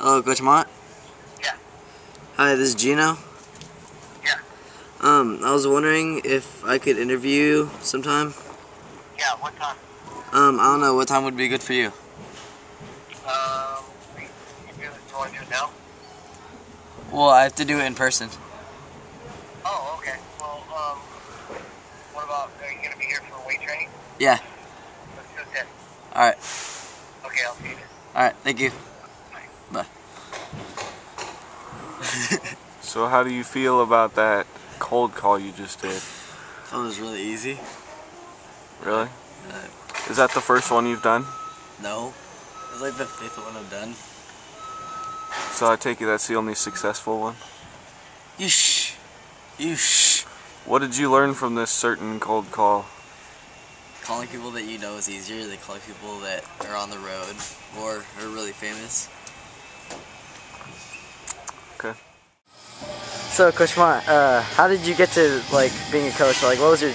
Hello, Coach Mott. Yeah. Hi, this is Gino. Yeah. I was wondering if I could interview you sometime. Yeah, what time? I don't know, what time would be good for you? You want to do it now? Well, I have to do it in person. Oh, okay. Well, what about, are you going to be here for weight training? Yeah. Let's do it then. Alright. Okay, I'll see you then. Alright, thank you. Bye. Bye. So how do you feel about that cold call you just did? That was really easy. Really? Is that the first one you've done? No. It's like the 5th one I've done. So I take it that's the only successful one? Yeesh. Yeesh. What did you learn from this certain cold call? Calling people that you know is easier than calling people that are on the road or are really famous. Okay. So, Coach Mott, how did you get to being a coach? Like, what was your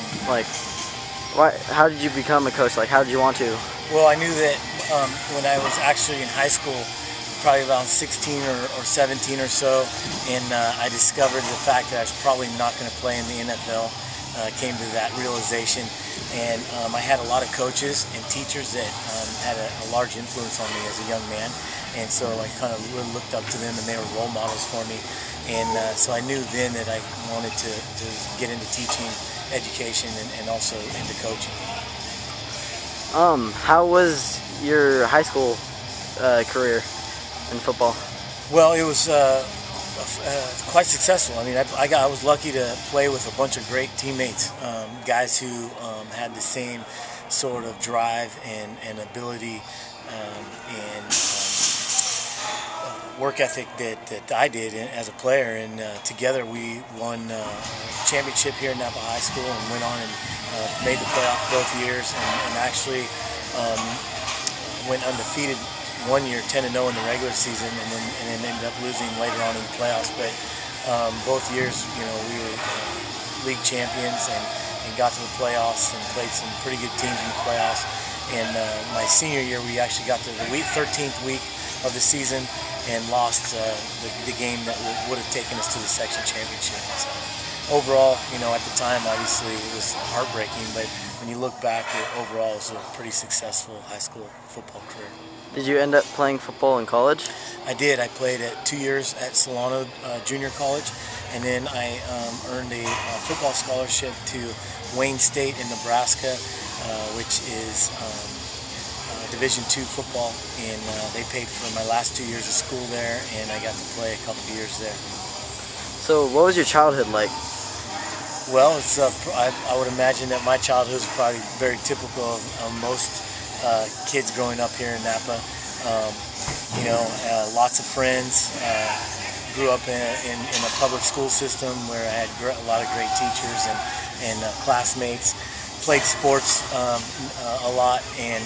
how did you become a coach? Like, how did you want to? Well, I knew that when I was actually in high school, probably around 16 or 17 or so, and I discovered the fact that I was probably not going to play in the NFL. Came to that realization, and I had a lot of coaches and teachers that had a large influence on me as a young man, and so I kind of really looked up to them, and they were role models for me, and so I knew then that I wanted to get into teaching, education, and also into coaching. How was your high school career in football? Well, it was quite successful. I mean, I was lucky to play with a bunch of great teammates, guys who had the same sort of drive and ability and work ethic that I did as a player. And together we won a championship here at Napa High School and went on and made the playoff both years and actually went undefeated one year, 10-0 in the regular season, and then ended up losing later on in the playoffs. But both years, you know, we were league champions and got to the playoffs and played some pretty good teams in the playoffs. And my senior year, we actually got to the 13th week of the season and lost the game that would have taken us to the section championship. So overall, you know, at the time, obviously, it was heartbreaking. But when you look back, overall, it was a pretty successful high school football career. Did you end up playing football in college? I did. I played 2 years at Solano Junior College, and then I earned a football scholarship to Wayne State in Nebraska, which is Division II football, and they paid for my last 2 years of school there, and I got to play a couple of years there. So what was your childhood like? Well, it's I would imagine that my childhood was probably very typical of most kids growing up here in Napa. You know, lots of friends. Grew up in a public school system where I had a lot of great teachers and classmates. Played sports a lot and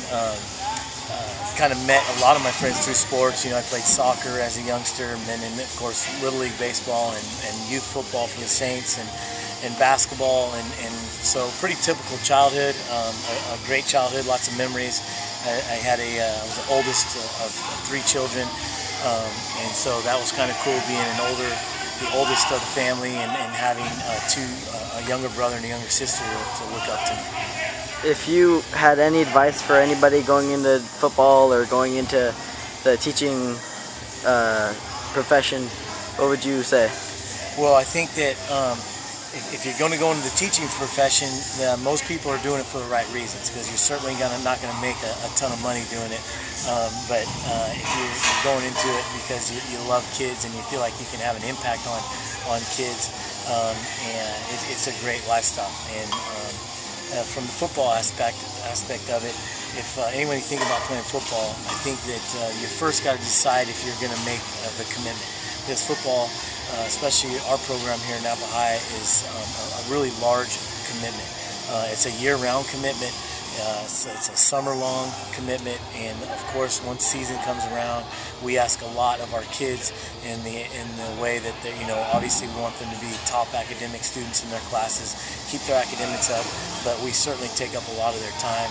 kind of met a lot of my friends through sports. You know, I played soccer as a youngster, and then of course Little League baseball and youth football for the Saints and basketball, and so pretty typical childhood, a great childhood, lots of memories. I was the oldest of 3 children, and so that was kind of cool being the oldest of the family, and having a younger brother and a younger sister to look up to. If you had any advice for anybody going into football or going into the teaching profession, what would you say? Well, I think that if you're going to go into the teaching profession, most people are doing it for the right reasons, because you're certainly not going to make a ton of money doing it. But if you're going into it because you love kids and you feel like you can have an impact on kids, and it's a great lifestyle. And from the football aspect of it, if anyone you think about playing football, I think that you first got to decide if you're going to make the commitment. Because football, especially our program here in Napa High, is a really large commitment. It's a year-round commitment, It's a summer-long commitment, and of course, once season comes around, we ask a lot of our kids in the way that they, obviously we want them to be top academic students in their classes, keep their academics up, but we certainly take up a lot of their time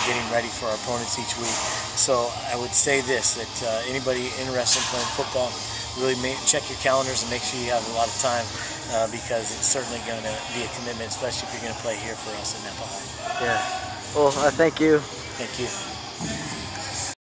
getting ready for our opponents each week. So I would say this, that anybody interested in playing football, really check your calendars and make sure you have a lot of time because it's certainly going to be a commitment, especially if you're going to play here for us in Napa High. Yeah. Well, thank you. Thank you.